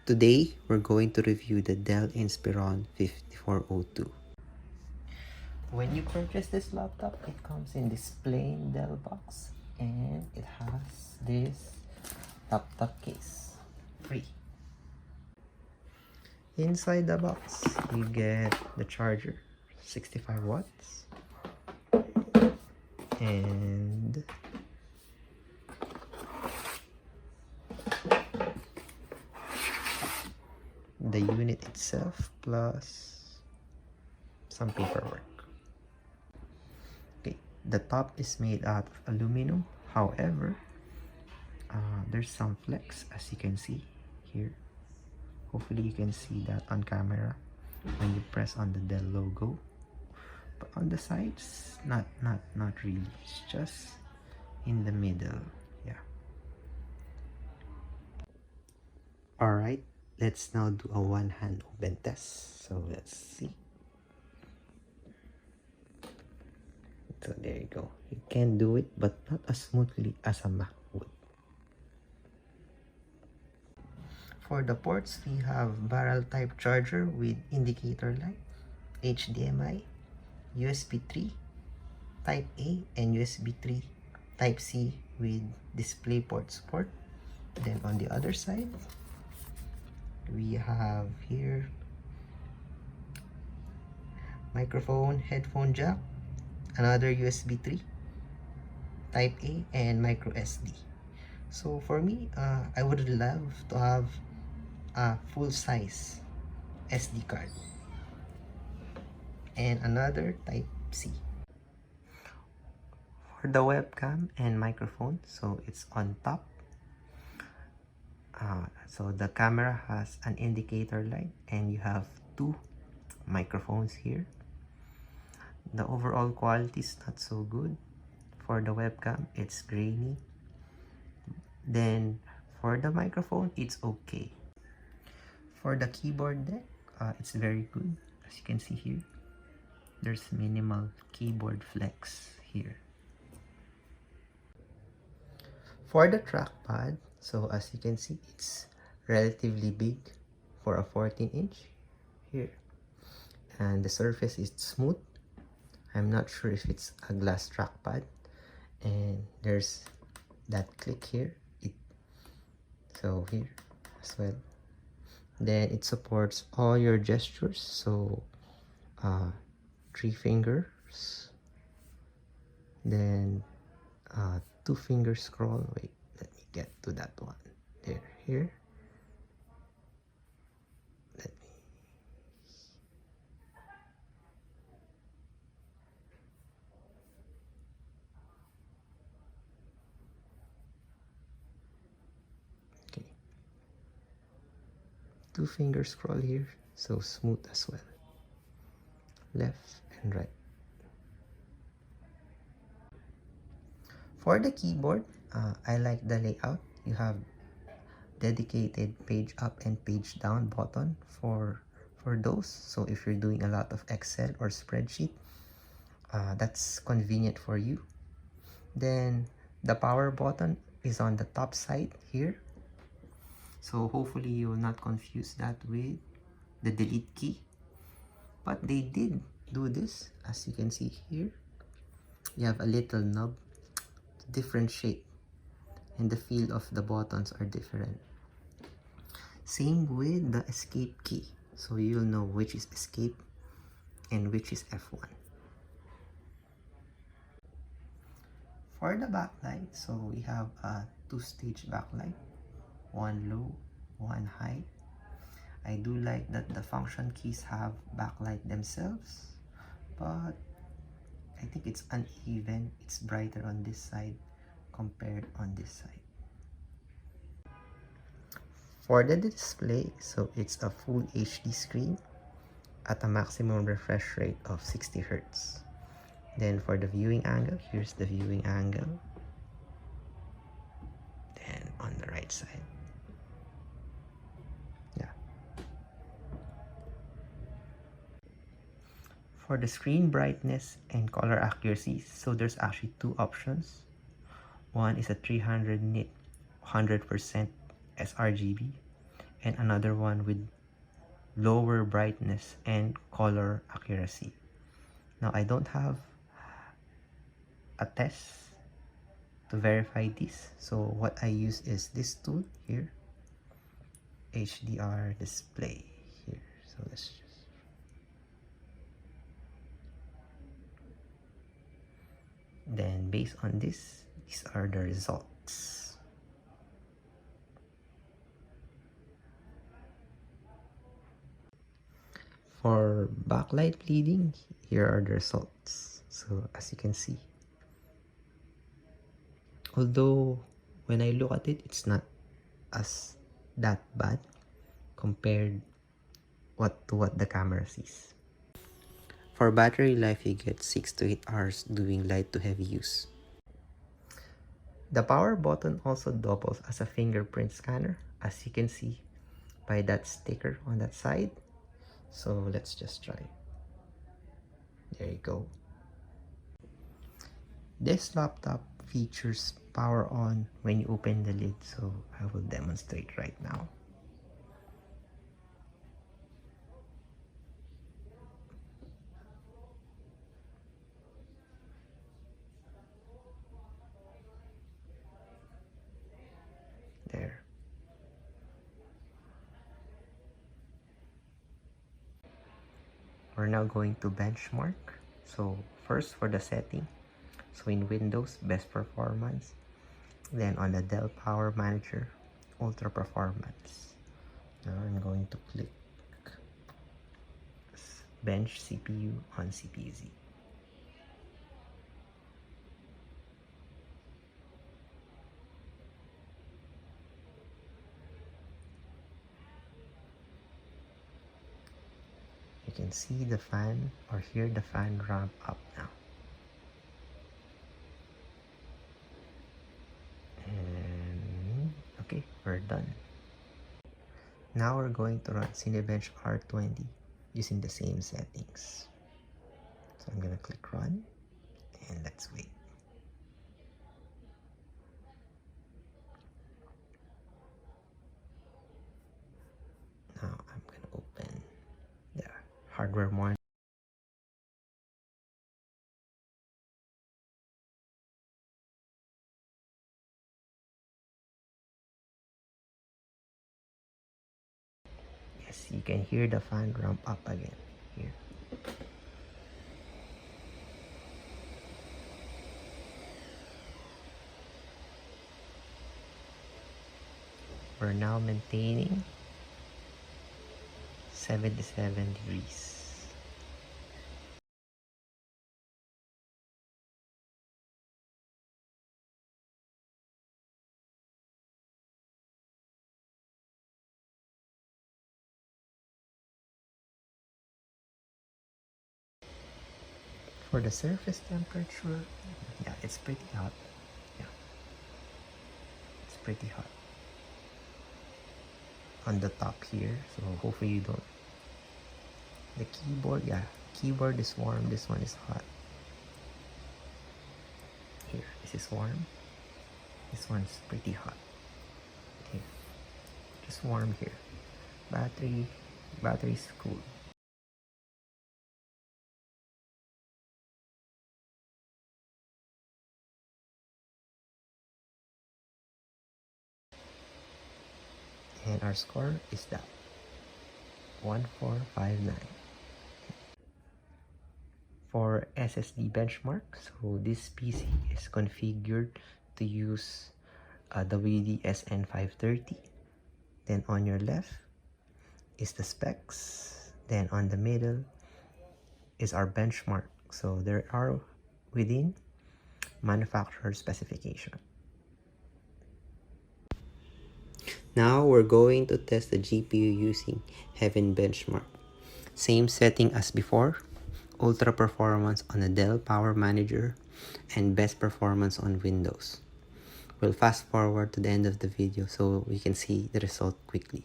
Today, we're going to review the Dell Inspiron 5402. When you purchase this laptop, it comes in this plain Dell box and it has this laptop case, free. Inside the box, you get the charger, 65 watts, and the unit itself plus some paperwork. Okay, the top is made out of aluminum. However, there's some flex, as you can see here. Hopefully you can see that on camera when you press on the Dell logo. But on the sides, not really. It's just in the middle. Yeah. Alright, let's now do a one-hand open test. So let's see. So there you go. You can do it, but not as smoothly as a Mac would. For the ports, we have barrel type charger with indicator light, HDMI, USB 3, Type A, and USB 3 Type C with DisplayPort support. Then on the other side, we have here microphone, headphone jack, another USB 3, Type A, and micro SD. So for me, I would love to have a full-size SD card and another Type C. For the webcam and microphone, so it's on top. So the camera has an indicator light and you have two microphones here. The overall quality is not so good. For the webcam, it's grainy. Then for the microphone, it's okay. For the keyboard deck, it's very good. As you can see here, there's minimal keyboard flex here. For the trackpad, so as you can see, it's relatively big for a 14-inch here. And the surface is smooth. I'm not sure if it's a glass trackpad. And there's that click here. So here as well. Then it supports all your gestures. So 3 fingers. Then 2 finger scroll. Wait, let me get to that one. There, here. Let me. Okay. 2 finger scroll here. So smooth as well. Left and right. For the keyboard, I like the layout. You have dedicated page up and page down button for those. So if you're doing a lot of Excel or spreadsheet, that's convenient for you. Then the power button is on the top side here. So hopefully you will not confuse that with the delete key. But they did do this, as you can see here. You have a little knob, different shape, and the feel of the buttons are different. Same with the escape key, so you'll know which is escape and which is F1. For the backlight, so we have a 2-stage backlight, one low, one high. I do like that the function keys have backlight themselves, but I think it's uneven. It's brighter on this side compared on this side. For the display, so it's a full HD screen at a maximum refresh rate of 60 Hz. Then for the viewing angle, here's the viewing angle. Then on the right side. Yeah. For the screen brightness and color accuracy, so there's actually 2 options. One is a 300 nit 100% sRGB, and another one with lower brightness and color accuracy. Now I don't have a test to verify this, so what I use is this tool here, HDR display here. So let's just, then based on this, these are the results. For backlight bleeding, here are the results. So as you can see, although when I look at it, it's not as that bad compared to what the camera sees. For battery life, you get 6 to 8 hours doing light to heavy use. The power button also doubles as a fingerprint scanner, as you can see by that sticker on that side. So let's just try. There you go. This laptop features power on when you open the lid, so I will demonstrate right now. There. We're now going to benchmark. So first for the setting. So in Windows, best performance. Then on the Dell Power Manager, ultra performance. Now I'm going to click bench CPU on CPZ. You can see the fan or hear the fan ramp up now. And okay, we're done. Now we're going to run Cinebench R20 using the same settings. So I'm gonna click run and let's wait. Now I'm gonna open the hardware monitor. Yes, you can hear the fan ramp up again here. We're now maintaining 77 degrees. For the surface temperature, yeah, it's pretty hot. Yeah, it's pretty hot on the top here. So hopefully you don't. The keyboard, yeah, keyboard is warm. This one is hot. Here, this is warm. This one's pretty hot. Here, just warm here. Battery's cool. And our score is that 1459. For SSD benchmark, so this PC is configured to use WD-SN530. Then on your left is the specs. Then on the middle is our benchmark. So there are within manufacturer specification. Now we're going to test the GPU using Heaven Benchmark. Same setting as before, ultra performance on the Dell Power Manager and best performance on Windows. We'll fast forward to the end of the video so we can see the result quickly.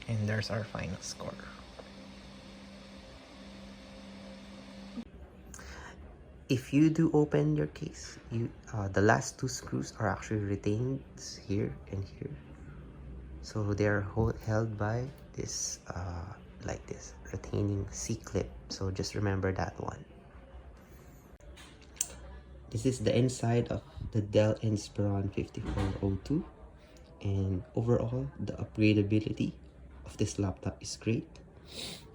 And there's our final score. If you do open your case, the last two screws are actually retained here and here. So they are held by this, like this, retaining C-clip. So just remember that one. This is the inside of the Dell Inspiron 5402. And overall, the upgradability of this laptop is great.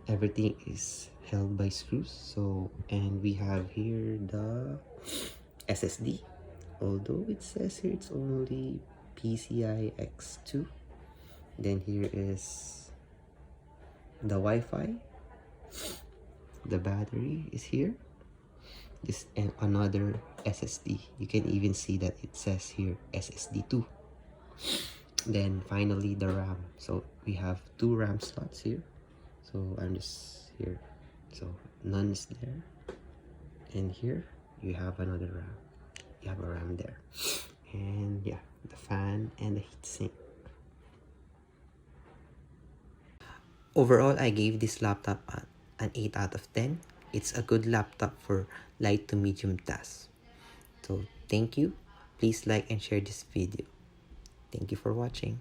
Everything is held by screws. So, and we have here the SSD. Although it says here it's only PCI X2. Then here is the Wi-Fi. The battery is here. This and another SSD. You can even see that it says here SSD2. Then finally the RAM. So we have two RAM slots here. So I'm just here. So none is there. And here you have another RAM. You have a RAM there. And yeah, the fan and the heatsink. Overall, I gave this laptop an 8 out of 10. It's a good laptop for light to medium tasks. So thank you. Please like and share this video. Thank you for watching.